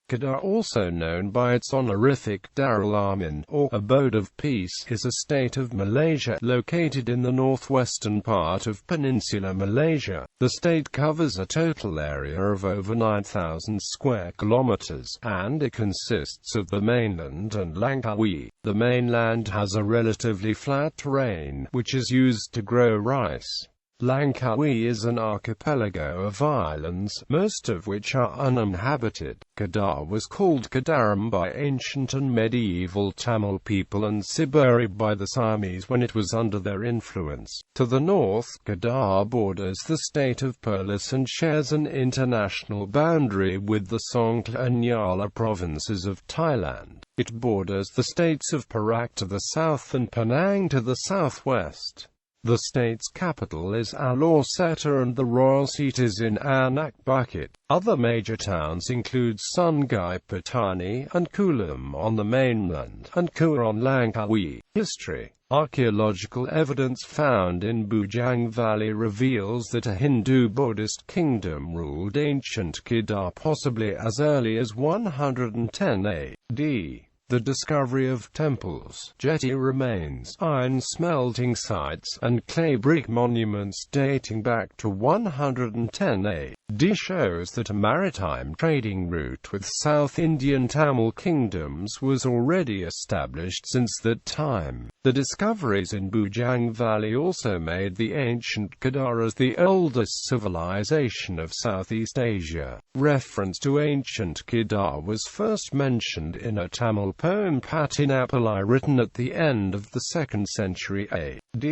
Kedah, also known by its honorific Darul Aman, or Abode of Peace, is a state of Malaysia, located in the northwestern part of Peninsular Malaysia. The state covers a total area of over 9,000 square kilometers, and it consists of the mainland and Langkawi. The mainland has a relatively flat terrain, which is used to grow rice. Langkawi is an archipelago of islands, most of which are uninhabited. Kedah was called Kedaram by ancient and medieval Tamil people and Siberi by the Siamese when it was under their influence. To the north, Kedah borders the state of Perlis and shares an international boundary with the Songkhla and Nyala provinces of Thailand. It borders the states of Perak to the south and Penang to the southwest. The state's capital is Alor Setter and the royal seat is in Anak Bukit. Other major towns include Sungai Petani and Kulim on the mainland, and Kuar on Langkawi. History. Archaeological evidence found in Bujang Valley reveals that a Hindu-Buddhist kingdom ruled ancient Kedah possibly as early as 110 AD. The discovery of temples, jetty remains, iron smelting sites, and clay brick monuments dating back to 110 AD shows that a maritime trading route with South Indian Tamil kingdoms was already established since that time. The discoveries in Bujang Valley also made the ancient Kedah as the oldest civilization of Southeast Asia. Reference to ancient Kedah was first mentioned in a Tamil poem Patinapalai written at the end of the 2nd century AD.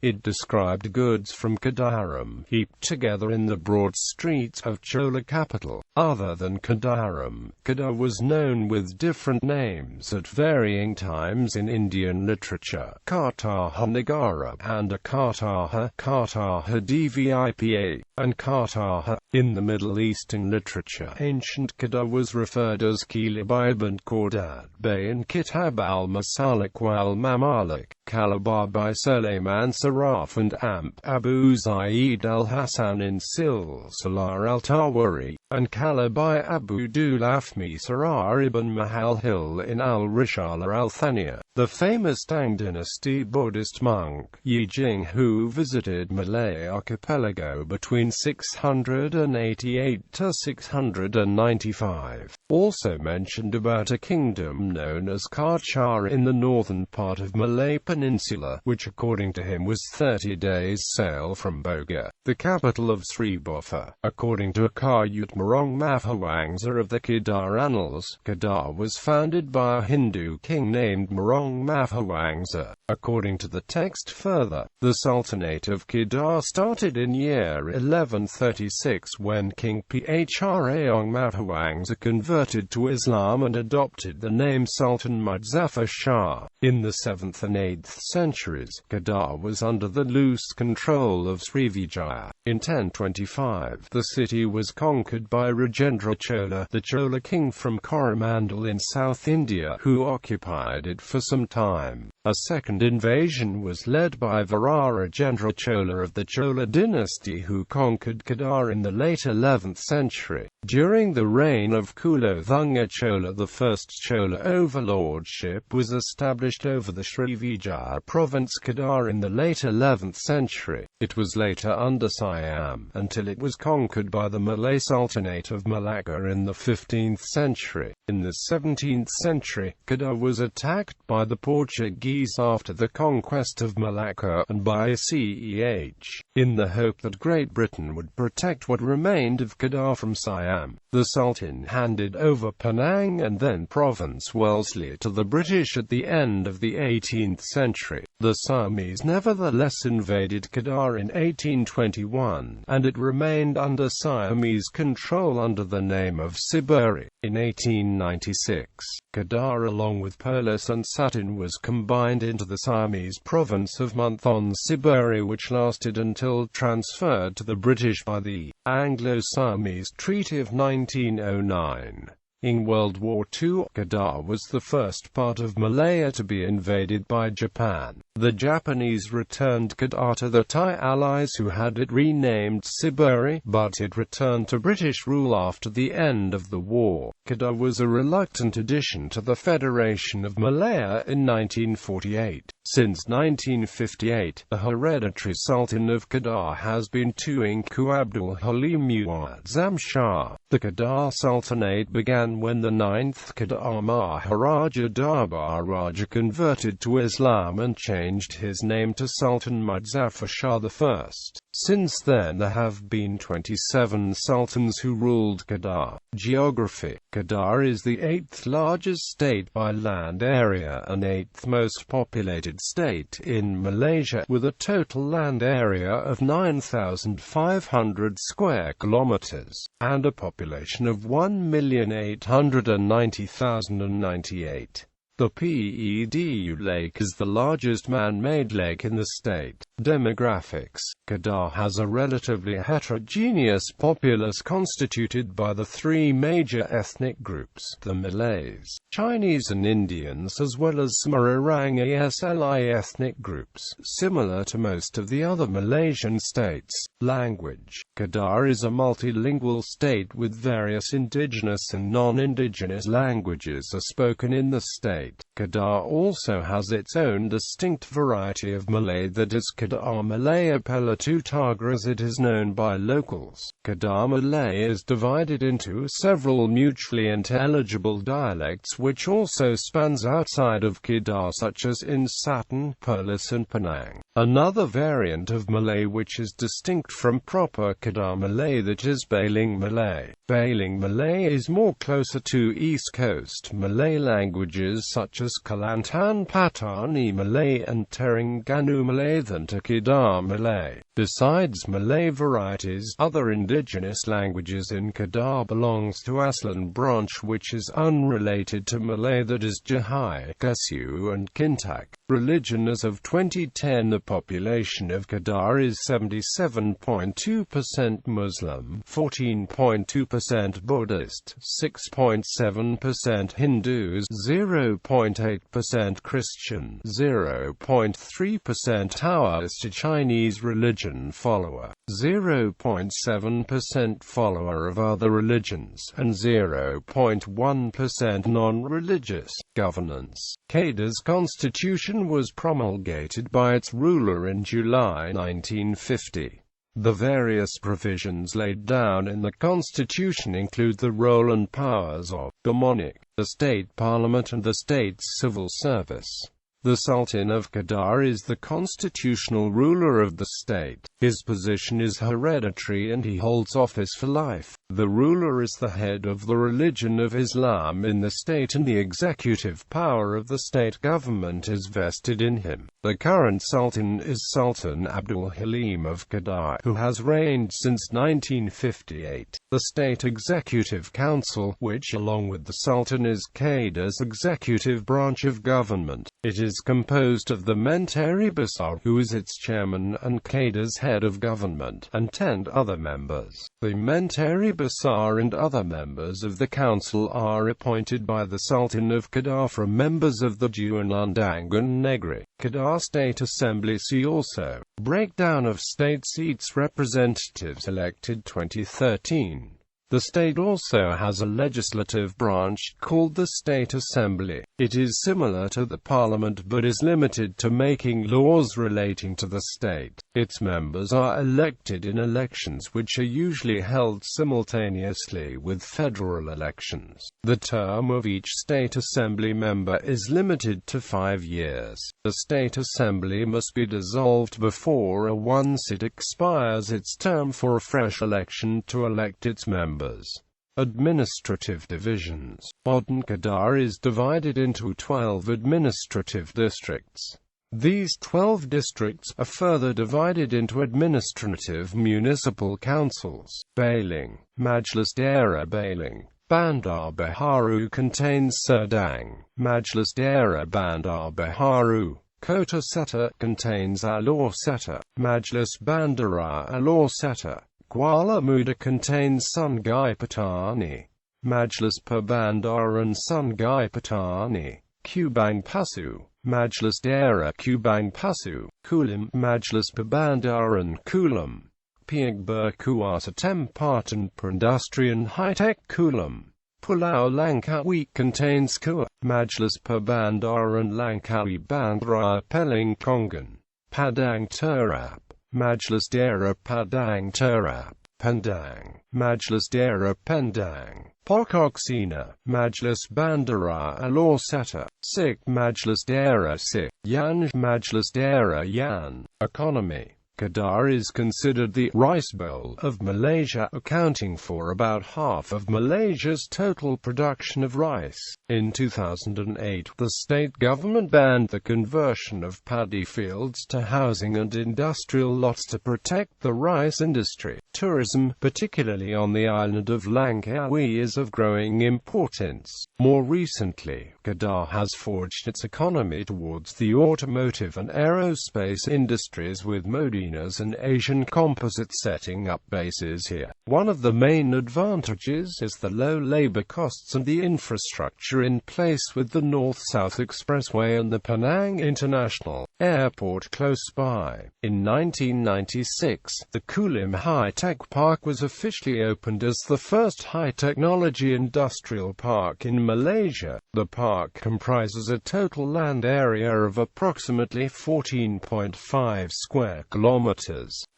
It described goods from Kedaram, heaped together in the broad streets of Chola capital. Other than Kedaram, Kedah was known with different names at varying times in Indian literature: Kartaha Nagara and Kartaha, Kartaha Dvipa, and Kartaha. In the Middle Eastern literature, ancient Kedah was referred as Kilabib and Kordad Bay and Kitab al-Masalik wal-Mamalik, Calabar by Sulayman Saraf and Amp Abu Zaid al-Hassan in Silsilar al-Tawari, and Kala by Abu Dulafmi Sarar ibn Mahalhil in al-Rishala al-Thaniya. The famous Tang dynasty Buddhist monk Yi Jing, who visited Malay archipelago between 688 to 695, also mentioned about a kingdom known as Kachar in the northern part of Malay Peninsula, which according to him was 30 days' sail from Bogor, the capital of Sribuffa. According to Akayut Morong Mahawangsa of the Kedah Annals, Kedah was founded by a Hindu king named Morong Mahawangsa. According to the text further, the Sultanate of Kedah started in year 1136 when King Phraong Mahawangsa converted to Islam and adopted the name Sultan Muzaffar Shah. In the 7th and 8th centuries, Kedah was under the loose control of Srivijaya. In 1025, the city was conquered by Rajendra Chola, the Chola king from Coromandel in South India, who occupied it for some time. A second invasion was led by Virarajendra Chola of the Chola dynasty, who conquered Kedah in the late 11th century. During the reign of Kulodhunga Chola, the first Chola overlordship was established over the Srivijaya province Kedah in the late 11th century. It was later under Siam, until it was conquered by the Malay Sultanate of Malacca in the 15th century. In the 17th century, Kedah was attacked by the Portuguese after the conquest of Malacca, and by Ceh. In the hope that Great Britain would protect what remained of Kedah from Siam, the Sultan handed over Penang and then Province Wellesley to the British at the end of the 18th century. The Siamese nevertheless invaded Kedah in 1821, and it remained under Siamese control under the name of Siberi. In 1896, Kedah along with Perlis and Satin was combined into the Siamese province of Monthon Siberi, which lasted until transferred to the British by the Anglo-Siamese Treaty of 1909. In World War II, Kedah was the first part of Malaya to be invaded by Japan. The Japanese returned Kedah to the Thai allies who had it renamed Siburi, but it returned to British rule after the end of the war. Kedah was a reluctant addition to the Federation of Malaya in 1948. Since 1958, the hereditary Sultan of Kedah has been Tunku Abdul Halim Muazzam Shah. The Kedah Sultanate began when the 9th Kedah Maharaja Darbar Raja converted to Islam and changed his name to Sultan Muzaffar Shah I. Since then there have been 27 sultans who ruled Kedah. Geography. Kedah is the 8th largest state by land area and 8th most populated state in Malaysia, with a total land area of 9,500 square kilometers, and a population of 1,890,098. The Pedu Lake is the largest man-made lake in the state. Demographics. Kedah has a relatively heterogeneous populace constituted by the three major ethnic groups, the Malays, Chinese and Indians, as well as some Orang Asli ethnic groups, similar to most of the other Malaysian states. Language. Kedah is a multilingual state with various indigenous and non-indigenous languages are spoken in the state. Kedah also has its own distinct variety of Malay that is Kedah Malaya Pelatu Tagra as it is known by locals. Kedah Malay is divided into several mutually intelligible dialects which also spans outside of Kedah, such as in Satan, Perlis and Penang. Another variant of Malay which is distinct from proper Kedah Malay that is Baling Malay. Baling Malay is more closer to East Coast Malay languages such as Kelantan Patani Malay and Terengganu Malay than to Kedah Malay. Besides Malay varieties, other indigenous languages in Kedah belongs to Aslan branch which is unrelated to Malay, that is Jahai, Kesu and Kintak. Religion. As of 2010, the population of Kedah is 77.2% Muslim, 14.2% Buddhist, 6.7% Hindus, 0.8% Christian, 0.3% Taoist, Chinese religion follower, 0.7% follower of other religions, and 0.1% non-religious. Governance. Kedah's constitution was promulgated by its ruler in July 1950. The various provisions laid down in the constitution include the role and powers of the monarch, the state parliament and the state's civil service. The Sultan of Kedah is the constitutional ruler of the state. His position is hereditary and he holds office for life. The ruler is the head of the religion of Islam in the state and the executive power of the state government is vested in him. The current Sultan is Sultan Abdul Halim of Kedah, who has reigned since 1958. The State Executive Council, which along with the Sultan is Kedah's executive branch of government. It is composed of the Menteri Besar, who is its chairman, and Kedah's head of government, and 10 other members. The Menteri Besar and other members of the council are appointed by the Sultan of Kedah from members of the Dewan Undangan Negeri. Kedah State Assembly. See also, breakdown of state seats. Representatives elected 2013. The state also has a legislative branch, called the State Assembly. It is similar to the Parliament but is limited to making laws relating to the state. Its members are elected in elections which are usually held simultaneously with federal elections. The term of each State Assembly member is limited to 5 years. The State Assembly must be dissolved before once it expires its term for a fresh election to elect its members. Administrative divisions. Modern Kedah is divided into 12 administrative districts. These 12 districts are further divided into administrative municipal councils. Baling. Majlis Daerah Baling. Bandar Baharu contains Serdang. Majlis Daerah Bandar Baharu. Kota Seta contains Alor Seta. Majlis Bandara Alor Seta. Kuala Muda contains Sungai Petani. Majlis Perbandaran Sungai Petani, Kubang Pasu, Majlis Daerah Kubang Pasu, Kulim, Majlis Perbandaran Kulim, Piag Berkuasa Tempatan Perindustrian High-Tech Kulim. Pulau Langkawi contains Kua, Majlis Perbandaran Langkawi Bandra Peling Kongan, Padang Terap, Majlis Daerah Padang Terap, Pendang, Majlis Daerah Pendang, Pokoksina, Majlis Bandara Alor Seta, Sik, Majlis Daerah Sik, Yan, Majlis Daerah Yan. Economy. Kedah is considered the rice bowl of Malaysia, accounting for about half of Malaysia's total production of rice. In 2008, the state government banned the conversion of paddy fields to housing and industrial lots to protect the rice industry. Tourism, particularly on the island of Langkawi, is of growing importance. More recently, Kedah has forged its economy towards the automotive and aerospace industries, with Modinas and Asian Composites setting up bases here. One of the main advantages is the low labor costs and the infrastructure in place, with the North-South Expressway and the Penang International Airport close by. In 1996, the Kulim High-Tech Park was officially opened as the first high-technology industrial park in Malaysia. The park comprises a total land area of approximately 14.5 square kilometers.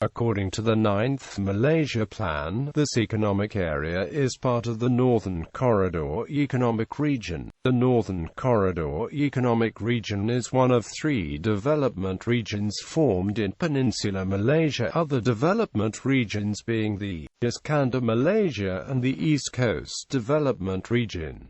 According to the 9th Malaysia Plan, this economic area is part of the Northern Corridor Economic Region. The Northern Corridor Economic Region is one of 3 development regions formed in Peninsular Malaysia, other development regions being the Iskandar Malaysia and the East Coast Development Region.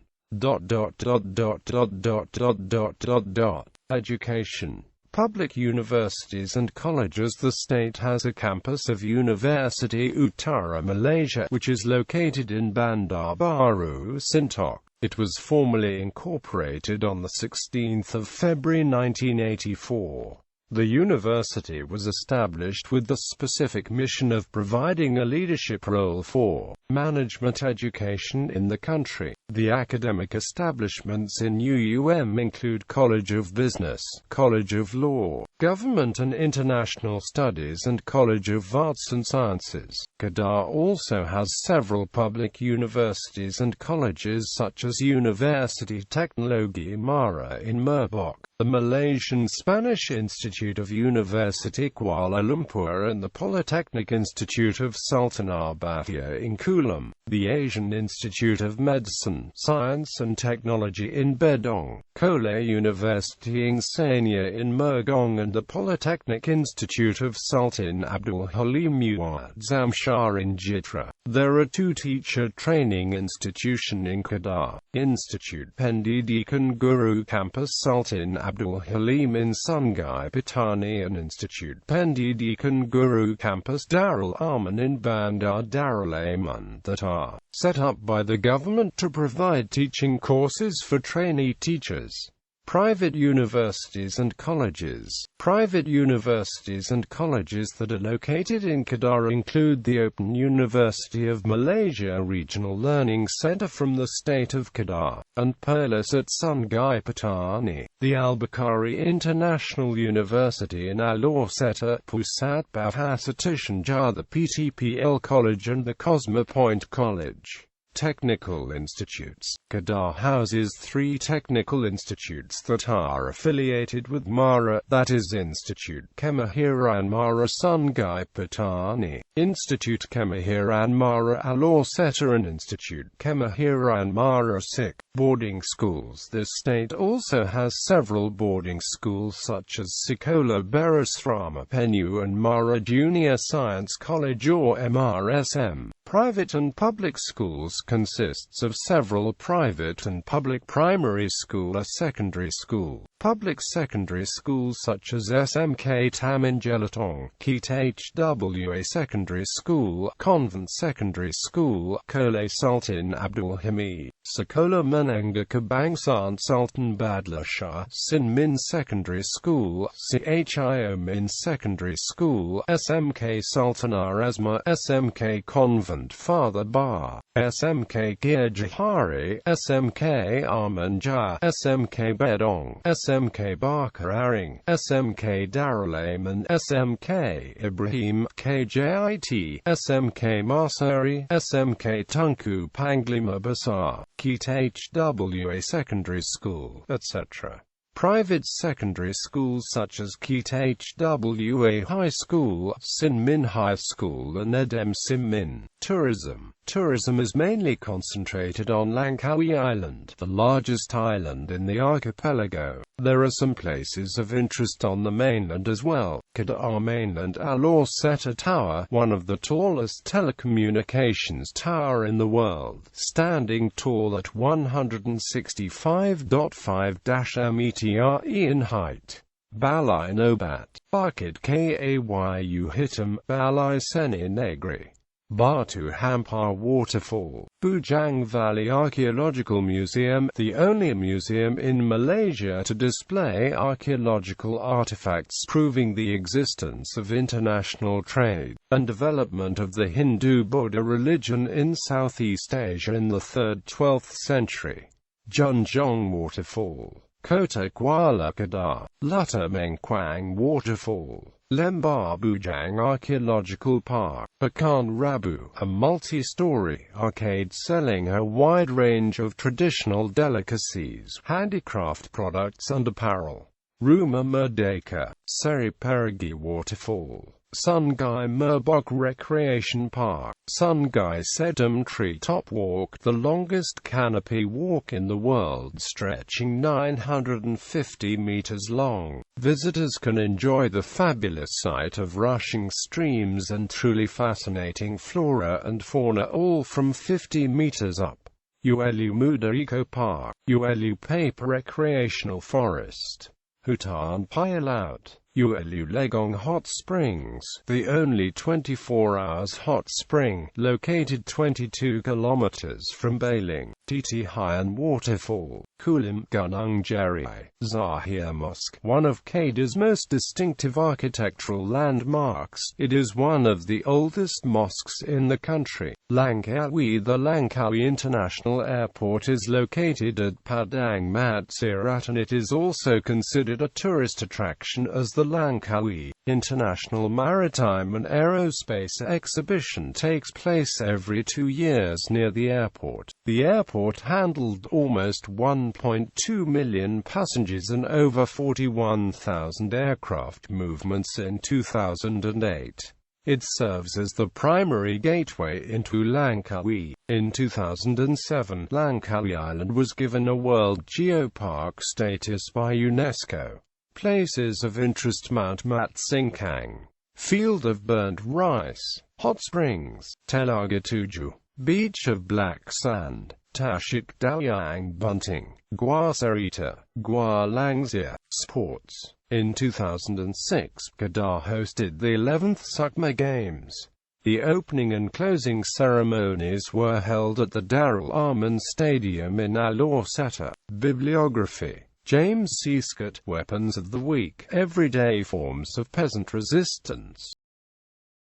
Education. Public universities and colleges. The state has a campus of University Utara Malaysia, which is located in Bandar Baru, Sintok. It was formally incorporated on 16 February 1984. The university was established with the specific mission of providing a leadership role for management education in the country. The academic establishments in UUM include College of Business, College of Law, Government and International Studies and College of Arts and Sciences. Kedah also has several public universities and colleges such as University Teknologi Mara in Merbok, the Malaysian Spanish Institute of University Kuala Lumpur and the Polytechnic Institute of Sultan Batia in Kulim, the Asian Institute of Medicine, Science and Technology in Bedong, Kolej University Insania in Mergong and the Polytechnic Institute of Sultan Abdul Halim Muad Zamshar in Jitra. There are 2 teacher training institutions in Kedah: Institute Pendidikan Guru Campus Sultan Abdul Halim in Sungai Petani and Institute Pendidikan Guru Campus Darul Aman in Bandar Darul Aman, that are set up by the government to provide teaching courses for trainee teachers. Private universities and colleges. Private universities and colleges that are located in Kedah include the Open University of Malaysia Regional Learning Centre from the state of Kedah, and Perlis at Sungai Petani, the Al-Bukhari International University in Alor Seta, Pusat Bahasa Senja, the PTPL College and the Cosmopoint College. Technical institutes. Kedah houses 3 technical institutes that are affiliated with MARA, that is Institute Kemahiran Mara Sungai Petani, Institute Kemahiran Mara Alor Seta and Institute Kemahiran Mara Sik. Boarding schools. This state also has several boarding schools such as Sekolah Berasrama Penyu and Mara Junior Science College or MRSM. Private and public schools consists of several private and public primary school and secondary school. Public secondary schools such as SMK Taman Jelatong, Keat HWA Secondary School, Convent Secondary School, Kolej Sultan Abdul Hamid, Sekolah Menengah Kebangsaan Sultan Badla Shah, Sin Min Secondary School, CHIO Min Secondary School, SMK Sultanah Asma, SMK Convent Father Bar, SM SMK Gir SMK Armanjar, SMK Bedong, SMK Barkararing, SMK Darul Aman, SMK Ibrahim, KJIT, SMK Marsari, SMK Tunku Panglima Besar, Kedah HWA Secondary School, etc. Private secondary schools such as Kedah HWA High School, Sin Min High School and Edem Sim Min. Tourism. Tourism is mainly concentrated on Langkawi Island, the largest island in the archipelago. There are some places of interest on the mainland as well. Kedah Mainland Al-Orsetta Tower, one of the tallest telecommunications tower in the world, standing tall at 165.5 metre in height. Balai Nobat, Bukit Kayu Hitam, Balai Seni Negri. Batu Hampar Waterfall, Bujang Valley Archaeological Museum, the only museum in Malaysia to display archaeological artifacts proving the existence of international trade and development of the Hindu-Buddha religion in Southeast Asia in the 3rd–12th century. Junjong Waterfall, Kota Kuala Kedah, Lutta Mengkuang Waterfall, Lembah Bujang Archaeological Park, Pekan Rabu, a multi-story arcade selling a wide range of traditional delicacies, handicraft products and apparel. Rumah Merdeka, Seri Perigi Waterfall, Sungai Merbok Recreation Park, Sungai Sedam Treetop Walk, the longest canopy walk in the world stretching 950 meters long. Visitors can enjoy the fabulous sight of rushing streams and truly fascinating flora and fauna all from 50 meters up. Ulu Muda Eco Park, Ulu Paper Recreational Forest, Hutan Payalaut, Ulu Legong Hot Springs, the only 24 hours hot spring, located 22 kilometers from Bailing. Titi Hyan Waterfall, Kulim Gunung Jari, Zahir Mosque, one of Kedah's most distinctive architectural landmarks. It is one of the oldest mosques in the country. Langkawi-The Langkawi International Airport is located at Padang Matsirat, and it is also considered a tourist attraction as the Langkawi International Maritime and Aerospace Exhibition takes place every 2 years near the airport. The airport handled almost 1.2 million passengers and over 41,000 aircraft movements in 2008. It serves as the primary gateway into Langkawi. In 2007, Langkawi Island was given a World Geopark status by UNESCO. Places of interest: Mount Mat Singkang, Field of Burnt Rice, Hot Springs, Telaga Tujuh, Beach of Black Sand, Tashik Daoyang Bunting, Gua Sarita, Gua Langzia. Sports. In 2006, Kedah hosted the 11th Sukma Games. The opening and closing ceremonies were held at the Darul Aman Stadium in Al-Orsetta. Bibliography. James C. Scott, Weapons of the Week, Everyday Forms of Peasant Resistance.